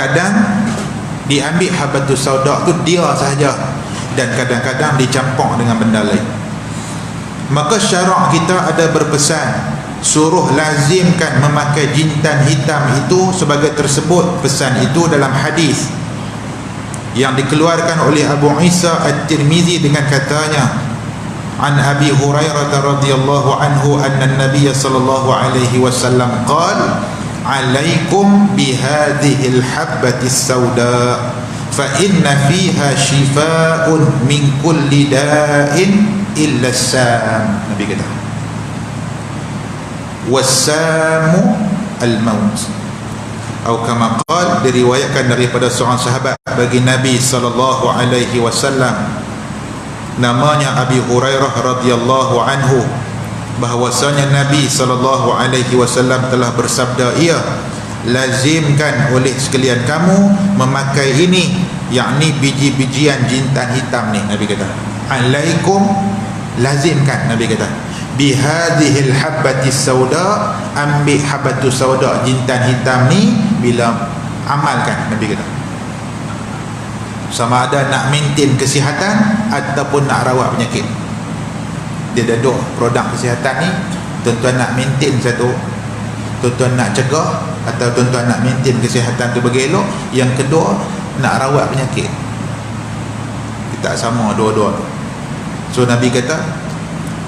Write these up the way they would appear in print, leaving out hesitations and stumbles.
kadang-kadang diambil habatus sauda tu dia sahaja, dan kadang-kadang dicampur dengan benda lain. Maka syarak kita ada berpesan suruh lazimkan memakai jintan hitam itu sebagai tersebut pesan itu dalam hadis yang dikeluarkan oleh Abu Isa At-Tirmizi dengan katanya, an Abi Hurairah radhiyallahu anhu anna an-nabiy sallallahu alaihi wasallam qala alaikum bihadhihi al-habbati as-sauda fa inna fiha shifaa'un min kulli da'in illa as-sam. Nabi kata was-samu al-maut, atau kama qala, diriwayatkan daripada seorang sahabat bagi Nabi sallallahu alaihi wasallam, namanya Abi Hurairah radhiyallahu anhu, bahwasanya Nabi sallallahu alaihi wasallam telah bersabda, ia lazimkan oleh sekalian kamu memakai ini, yakni biji-bijian jintan hitam ni. Nabi kata alaikum, lazimkan. Nabi kata bihadhil habbatis sauda, ambil habatus sauda, jintan hitam ni bila amalkan. Nabi kata sama ada nak maintain kesihatan ataupun nak rawat penyakit. Dia ada dua produk kesihatan ni, tuan-tuan nak maintain satu, tuan-tuan nak cegah, atau tuan-tuan nak maintain kesihatan tu bagi elok. Yang kedua nak rawat penyakit. Kita sama dua-dua. So Nabi kata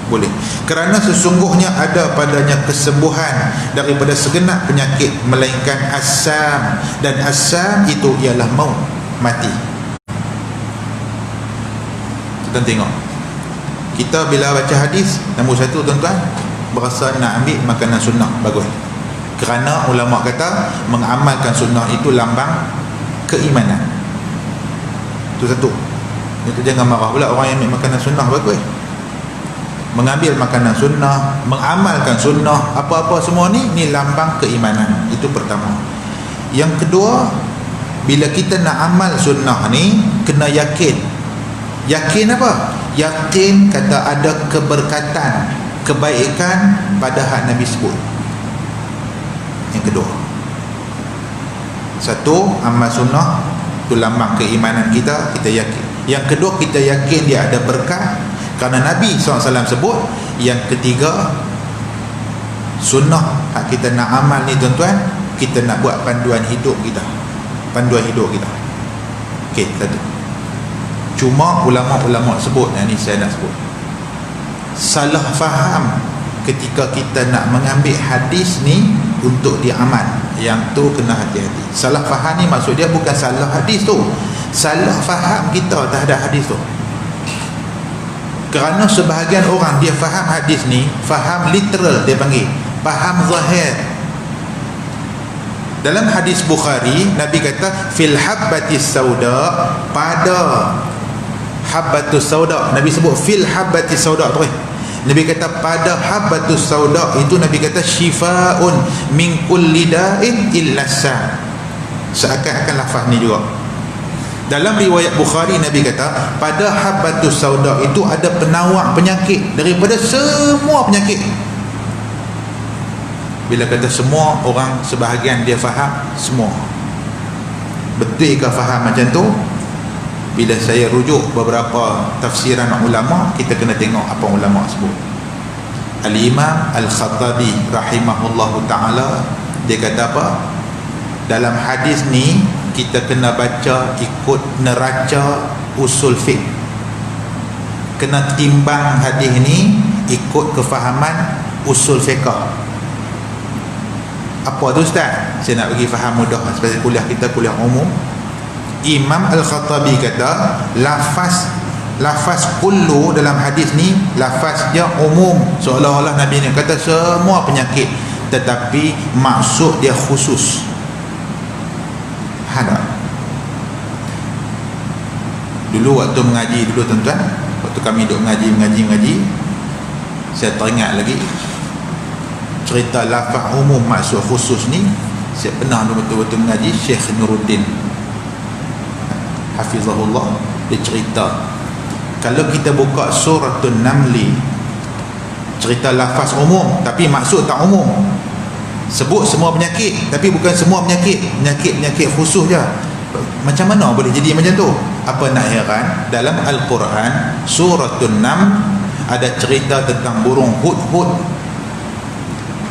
boleh, kerana sesungguhnya ada padanya kesembuhan daripada segenap penyakit melainkan asam, dan asam itu ialah maut, mati. Kita tengok, kita bila baca hadis, nombor satu tuan-tuan, berasa nak ambil makanan sunnah, bagus. Kerana ulama kata mengamalkan sunnah itu lambang keimanan. Itu satu. Itu jangan marah pula orang yang ambil makanan sunnah, bagus. Mengambil makanan sunnah, mengamalkan sunnah, apa-apa semua ni lambang keimanan. Itu pertama. Yang kedua, bila kita nak amal sunnah ni, kena yakin. Yakin apa? Yakin kata ada keberkatan, kebaikan pada hak Nabi sebut. Yang kedua, satu, amal sunnah itu lambang keimanan kita, kita yakin. Yang kedua, kita yakin dia ada berkat kerana Nabi SAW sebut. Yang ketiga, sunnah hak kita nak amal ni tuan-tuan, kita nak buat panduan hidup kita. Panduan hidup kita. Okey, satu. Cuma ulama-ulama sebut, yang ni saya nak sebut, salah faham ketika kita nak mengambil hadis ni untuk diamal. Yang tu kena hati-hati. Salah faham ni maksud dia bukan salah hadis tu, salah faham kita terhadap hadis tu. Kerana sebahagian orang dia faham hadis ni, faham literal, dia panggil faham zahir. Dalam hadis Bukhari, Nabi kata fil habbatis sauda, pada habbatus sauda. Nabi sebut fil habbatis sauda tu. Nabi kata pada habbatus sauda itu, Nabi kata syifaun min kulli da'in illa sa. Seakan-akan lafaz ni juga dalam riwayat Bukhari, Nabi kata pada habbatus sauda itu ada penawar penyakit daripada semua penyakit. Bila kata semua, orang sebahagian dia faham semua. Betul ke faham macam tu? Bila saya rujuk beberapa tafsiran ulama, kita kena tengok apa ulama sebut. Al-Imam Al-Khattabi rahimahullahu ta'ala, dia kata apa? Dalam hadis ni kita kena baca ikut neraca usul fiqh. Kena timbang hadis ni ikut kefahaman usul fiqh. Apa tu Ustaz? Saya nak bagi faham mudah, sebab kuliah kita kuliah umum. Imam Al-Khattabi kata lafaz kullu dalam hadis ni lafaz dia umum, seolah-olah Nabi ni kata semua penyakit, tetapi maksud dia khusus. Ada dulu waktu mengaji dulu tuan-tuan, waktu kami duduk mengaji, saya teringat lagi cerita lafaz umum maksud khusus ni. Saya pernah betul-betul mengaji Syekh Nuruddin hafizahullah, dia cerita kalau kita buka suratul Namli, cerita lafaz umum tapi maksud tak umum. Sebut semua penyakit, tapi bukan semua penyakit, penyakit khusus je. Macam mana boleh jadi macam tu? Apa nak heran, dalam Al-Quran Suratul Naml ada cerita tentang burung hudhud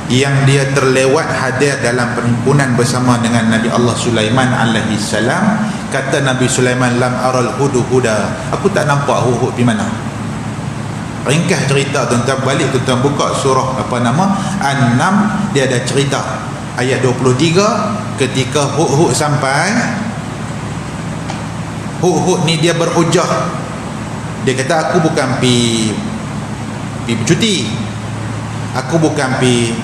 yang dia terlewat hadir dalam perhimpunan bersama dengan Nabi Allah Sulaiman alaihi salam. Kata Nabi Sulaiman, lam aral hudhuda, aku tak nampak hudhud di mana. Ringkas cerita tentang balik tentang buka surah An-Naml, dia ada cerita ayat 23 ketika hudhud sampai. Hudhud ni dia berhujah, dia kata aku bukan pi bercuti, aku bukan pi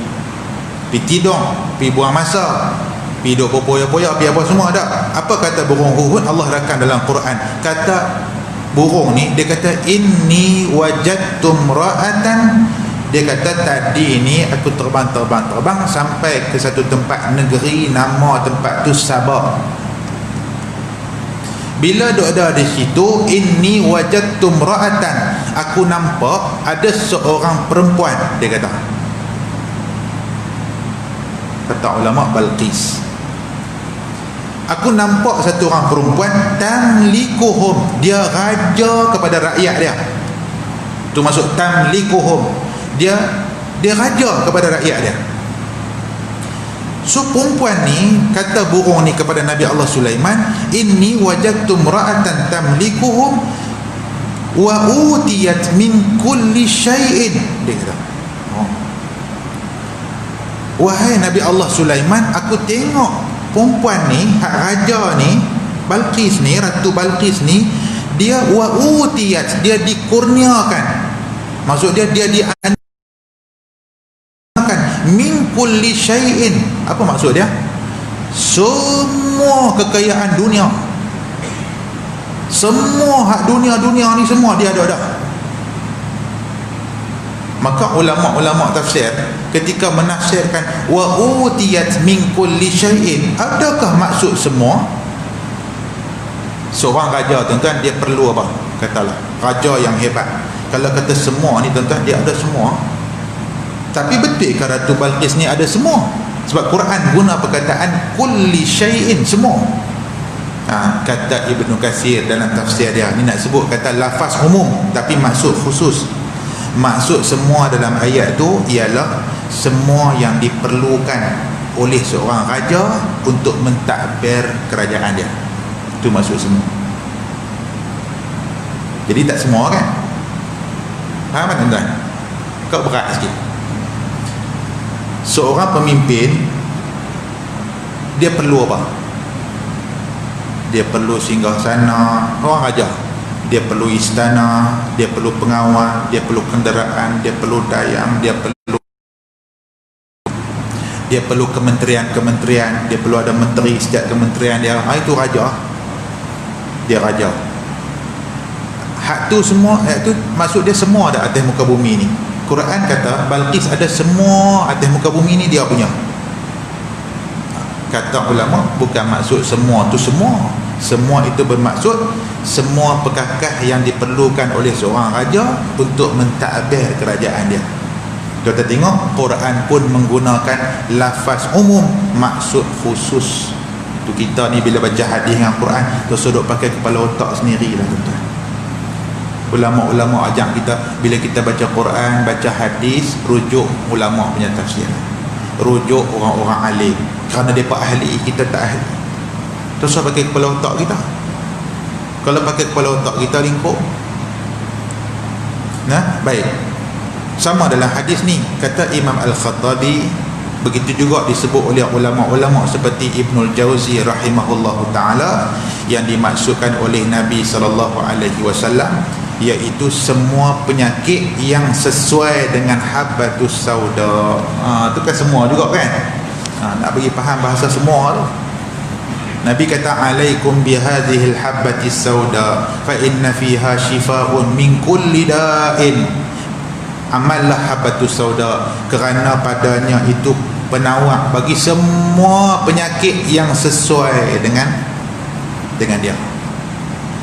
tidur, pi buang masa, pi duk berpoya-poya, pi apa semua tak. Apa kata burung hudhud? Allah rakam dalam Quran, kata burung ni, dia kata inni wajadtum ra'atan, dia kata tadi ni aku terbang sampai ke satu tempat negeri, nama tempat tu Sabah. Bila duk ada di situ, inni wajadtum ra'atan, aku nampak ada seorang perempuan, dia kata ulama Balqis, aku nampak satu orang perempuan, tamlikuhum, dia raja kepada rakyat dia. Tu maksud tamlikuhum, dia raja kepada rakyat dia. So perempuan ni, kata burung ni kepada Nabi Allah Sulaiman, inni wajadtum ra'atan tamlikuhum wa utiyat min kulli syai'in, dia kata, wahai Nabi Allah Sulaiman, aku tengok perempuan ni, hak raja ni, Balqis ni, Ratu Balqis ni, dia wa'utiyat, dia dikurniakan, maksud dia dianugerahkan min kulli syai'in. Apa maksud dia? Semua kekayaan dunia, semua hak dunia ni semua dia ada. Maka ulama-ulama tafsir ketika menafsirkan wa utiyat min kulli syai'in, adakah maksud semua? Seorang raja tuan-tuan, dia perlu apa? Katalah raja yang hebat, kalau kata semua ni tuan-tuan, dia ada semua. Tapi betul ke Ratu Balqis ni ada semua? Sebab Quran guna perkataan kulli syai'in, semua. Kata Ibnu Katsir dalam tafsir dia ni, nak sebut kata lafaz umum tapi maksud khusus. Maksud semua dalam ayat tu ialah semua yang diperlukan oleh seorang raja untuk mentadbir kerajaan dia. Itu maksud semua. Jadi tak semua kan? Faham tak tuan-tuan? Kau berat sikit. Seorang pemimpin, dia perlu apa? Dia perlu singgah sana, orang raja. Dia perlu istana, dia perlu pengawal, dia perlu kenderaan, dia perlu dayang, dia perlu kementerian, dia perlu ada menteri setiap kementerian dia. Itu raja. Dia raja. Hak tu semua, hak tu maksud dia semua ada atas muka bumi ni. Quran kata Balqis ada semua atas muka bumi ni dia punya. Kata ulama bukan maksud semua tu semua. Semua itu bermaksud semua perkakah yang diperlukan oleh seorang raja untuk mentadbir kerajaan dia. Kita tengok Quran pun menggunakan lafaz umum, maksud khusus. Tu kita ni bila baca hadis dengan Quran, terus duduk pakai kepala otak sendiri lah tuan-tuan. Ulama-ulama ajak kita, bila kita baca Quran, baca hadis, rujuk ulama punya tafsir, rujuk orang-orang alim, kerana mereka ahli, kita tak ahli. Terus pakai kepala otak kita. Kalau pakai kepala otak kita lingkup. Baik. Sama dalam hadis ni, kata Imam Al-Khattabi, begitu juga disebut oleh ulama-ulama seperti Ibnul Jauzi rahimahullahu ta'ala, yang dimaksudkan oleh Nabi SAW, iaitu semua penyakit yang sesuai dengan habbatus sauda. Itu kan semua juga kan? Nak bagi faham bahasa semua tu, Nabi kata alaikum bihadhil habbatis sauda fa inna fiha shifaa'un min kulli da'in. Amallah habbatus sauda, kerana padanya itu penawar bagi semua penyakit yang sesuai dengan dia.